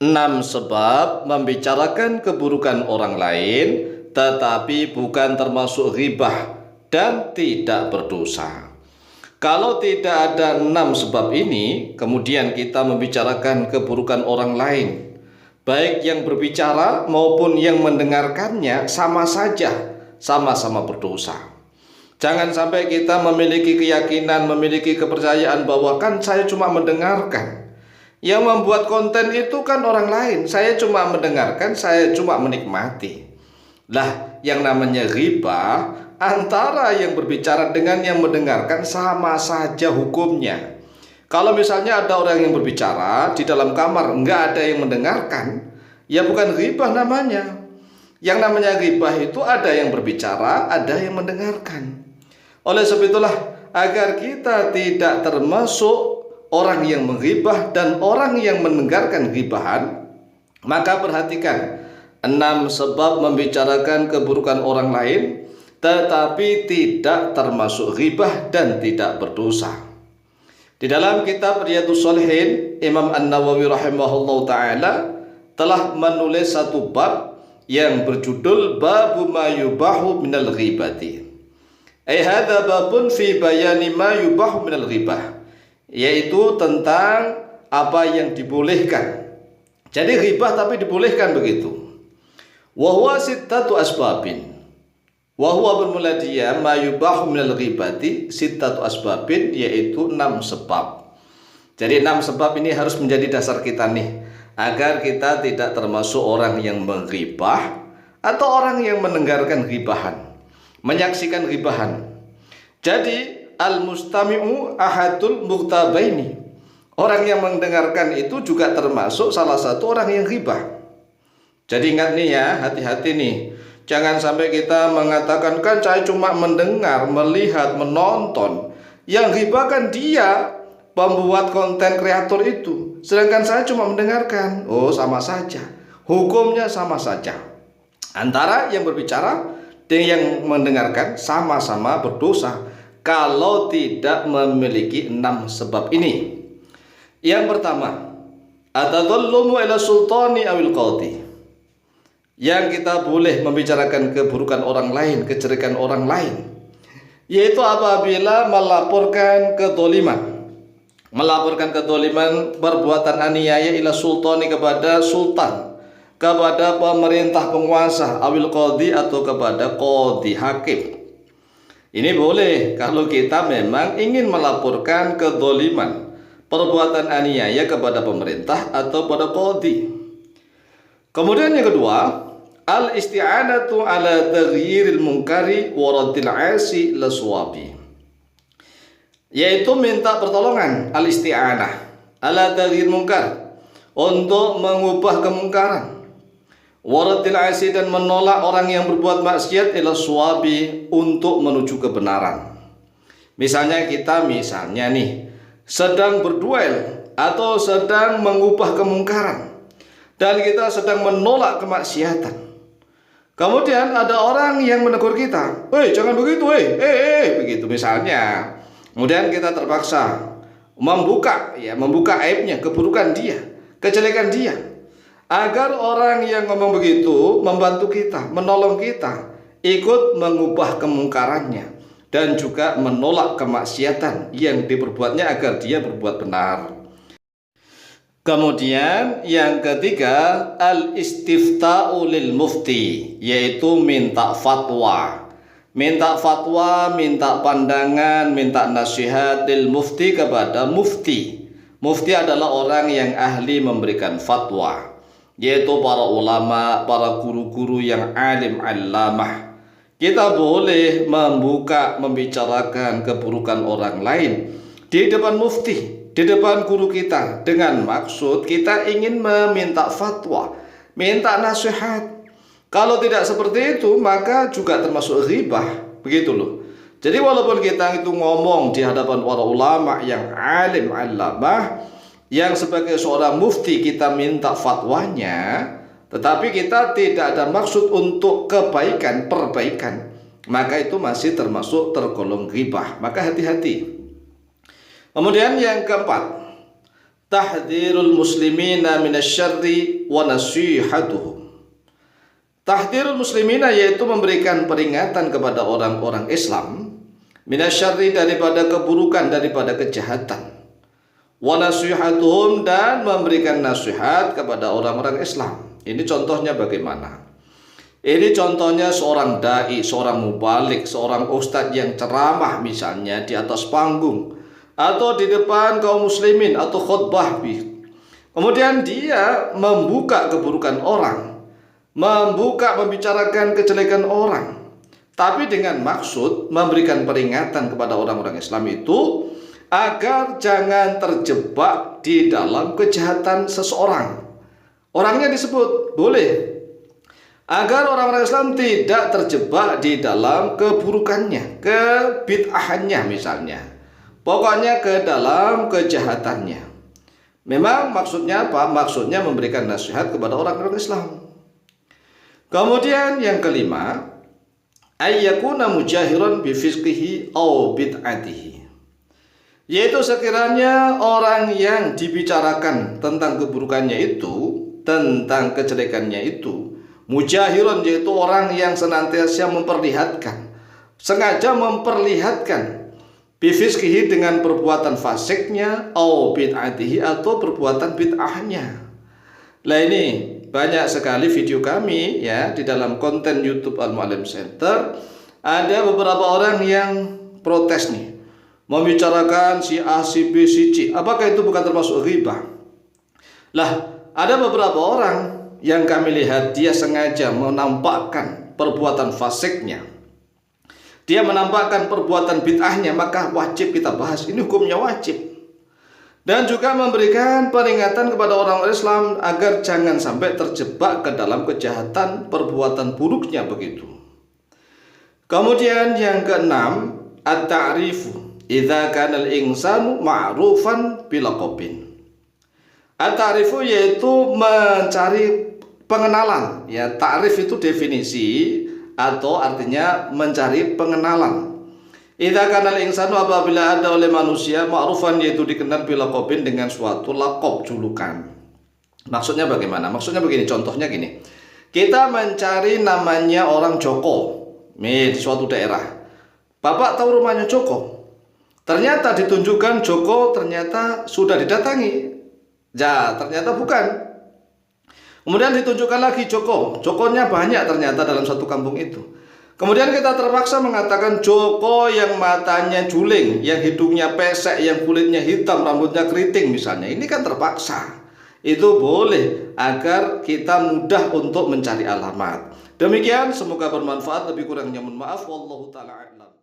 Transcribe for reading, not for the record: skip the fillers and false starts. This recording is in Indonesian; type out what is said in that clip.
6 sebab membicarakan keburukan orang lain tetapi bukan termasuk ghibah dan tidak berdosa. Kalau tidak ada 6 sebab ini, kemudian kita membicarakan keburukan orang lain, baik yang berbicara maupun yang mendengarkannya sama saja, sama-sama berdosa. Jangan sampai kita memiliki keyakinan, memiliki kepercayaan bahwa kan saya cuma mendengarkan. Yang membuat konten itu kan orang lain, saya cuma mendengarkan, saya cuma menikmati. Lah, yang namanya ghibah, antara yang berbicara dengan yang mendengarkan sama saja hukumnya. Kalau misalnya ada orang yang berbicara di dalam kamar, nggak ada yang mendengarkan, ya bukan ghibah namanya. Yang namanya ghibah itu ada yang berbicara, ada yang mendengarkan. Oleh sebab itulah, agar kita tidak termasuk orang yang menghibah dan orang yang mendengarkan ghibahan, maka perhatikan 6 sebab membicarakan keburukan orang lain tetapi tidak termasuk ghibah dan tidak berdosa. Di dalam kitab Riyadhus Shalihin, Imam An-Nawawi rahimahullah ta'ala telah menulis satu bab yang berjudul Babu ma yubahu minal ghibati. Hadza babun fi bayani ma yubahu minal ghibah, yaitu tentang apa yang dibolehkan. Jadi ghibah tapi dibolehkan begitu. Wa huwa sittatu asbabin. Wa huwa bermula dia ma yubahu minal ghibati sittatu asbabin, yaitu 6 sebab. Jadi 6 sebab ini harus menjadi dasar kita nih, agar kita tidak termasuk orang yang menghibah atau orang yang mendengarkan ghibahan, menyaksikan ghibahan. Jadi al-mustami'u ahadul mughtabaini. Orang yang mendengarkan itu juga termasuk salah satu orang yang ghibah. Jadi ingat nih ya, hati-hati nih. Jangan sampai kita mengatakan kan saya cuma mendengar, melihat, menonton. Yang ghibah kan dia, pembuat konten kreator itu. Sedangkan saya cuma mendengarkan. Oh, sama saja. Hukumnya sama saja. Antara yang berbicara dan yang mendengarkan sama-sama berdosa kalau tidak memiliki 6 sebab ini. Yang pertama, atadhallumu ila sultani awil qadhi. Yang kita boleh membicarakan keburukan orang lain, kejelekan orang lain, yaitu apabila melaporkan kedoliman. Melaporkan kedoliman, perbuatan aniaya ila sultani, kepada sultan, kepada pemerintah penguasa, awil qadhi atau kepada qadhi, hakim. Ini boleh kalau kita memang ingin melaporkan kedoliman, perbuatan aniaya kepada pemerintah atau pada qadhi. Kemudian yang kedua, al-isti'anatu ala taghyiril munkari wa raddil 'asi laswabi, yaitu minta pertolongan, al-isti'anah ala taghyir munkar, untuk mengubah kemungkaran, waradil asi, dan menolak orang yang berbuat maksiat, ila suwabi, untuk menuju kebenaran. Misalnya kita nih sedang berduel atau sedang mengubah kemungkaran dan kita sedang menolak kemaksiatan. Kemudian ada orang yang menegur kita, "Woi, jangan begitu, begitu misalnya. Kemudian kita terpaksa membuka aibnya, keburukan dia, kejelekan dia, agar orang yang ngomong begitu membantu kita, menolong kita, ikut mengubah kemungkarannya dan juga menolak kemaksiatan yang diperbuatnya agar dia berbuat benar. Kemudian yang ketiga, al-istifta'u lil mufti, yaitu minta fatwa. Minta fatwa, minta pandangan, minta nasihat lil mufti, kepada mufti. Mufti adalah orang yang ahli memberikan fatwa, yaitu para ulama, para guru-guru yang alim allamah. Kita boleh membicarakan keburukan orang lain di depan mufti, di depan guru kita, dengan maksud kita ingin meminta fatwa, minta nasihat. Kalau tidak seperti itu, maka juga termasuk ghibah, begitu loh. Jadi walaupun kita itu ngomong di hadapan para ulama yang alim allamah, yang sebagai seorang mufti kita minta fatwanya, tetapi kita tidak ada maksud untuk kebaikan, perbaikan, maka itu masih termasuk tergolong ghibah. Maka hati-hati. Kemudian yang keempat, tahdhirul muslimina minasyarri wa nasihatuhum. Tahdhirul muslimina yaitu memberikan peringatan kepada orang-orang Islam, minasyarri daripada keburukan, daripada kejahatan, wa nasihatuhum dan memberikan nasihat kepada orang-orang Islam. Ini contohnya bagaimana? Ini contohnya seorang dai, seorang mubalik, seorang ustadz yang ceramah misalnya di atas panggung atau di depan kaum muslimin atau khutbah. Kemudian dia membuka keburukan orang, membicarakan kejelekan orang, tapi dengan maksud memberikan peringatan kepada orang-orang Islam itu agar jangan terjebak di dalam kejahatan seseorang. Orangnya disebut boleh, agar orang-orang Islam tidak terjebak di dalam keburukannya, kebid'ahannya misalnya. Pokoknya ke dalam kejahatannya. Memang maksudnya apa? Maksudnya memberikan nasihat kepada orang-orang Islam. Kemudian yang kelima, ayyakuna mujahiran bi fisqihi aw bid'atihi. Yaitu sekiranya orang yang dibicarakan tentang keburukannya itu, tentang kejelekannya itu, mujahiron yaitu orang yang senantiasa memperlihatkan, sengaja memperlihatkan, bifiskihi dengan perbuatan fasiknya, atau bid'atihi atau perbuatan bid'ahnya. Lah ini banyak sekali video kami ya di dalam konten YouTube Al-Mu'allim Center. Ada beberapa orang yang protes nih, membicarakan si A, si B, si C. Apakah itu bukan termasuk ghibah? Lah, ada beberapa orang yang kami lihat dia sengaja menampakkan perbuatan fasiknya, dia menampakkan perbuatan bid'ahnya, maka wajib kita bahas. Ini hukumnya wajib. Dan juga memberikan peringatan kepada orang Islam agar jangan sampai terjebak ke dalam kejahatan perbuatan buruknya begitu. Kemudian yang keenam, at-ta'rifu idza kana al-insanu ma'rufan bilaqabin. At-ta'rifu yaitu mencari pengenalan, ya. Ta'rif itu definisi atau artinya mencari pengenalan. Idza kana al-insanu apabila ada oleh manusia ma'rufan yaitu dikenal bilaqabin dengan suatu laqab, julukan. Maksudnya bagaimana? Maksudnya begini, contohnya gini. Kita mencari namanya orang Joko di suatu daerah. Bapak tahu rumahnya Joko? Ternyata ditunjukkan Joko ternyata sudah didatangi. Ya, ternyata bukan. Kemudian ditunjukkan lagi Jokonya banyak ternyata dalam satu kampung itu. Kemudian kita terpaksa mengatakan Joko yang matanya juling, yang hidungnya pesek, yang kulitnya hitam, rambutnya keriting misalnya. Ini kan terpaksa. Itu boleh agar kita mudah untuk mencari alamat. Demikian, semoga bermanfaat. Lebih kurangnya mohon maaf. Wallahu ta'ala a'lam.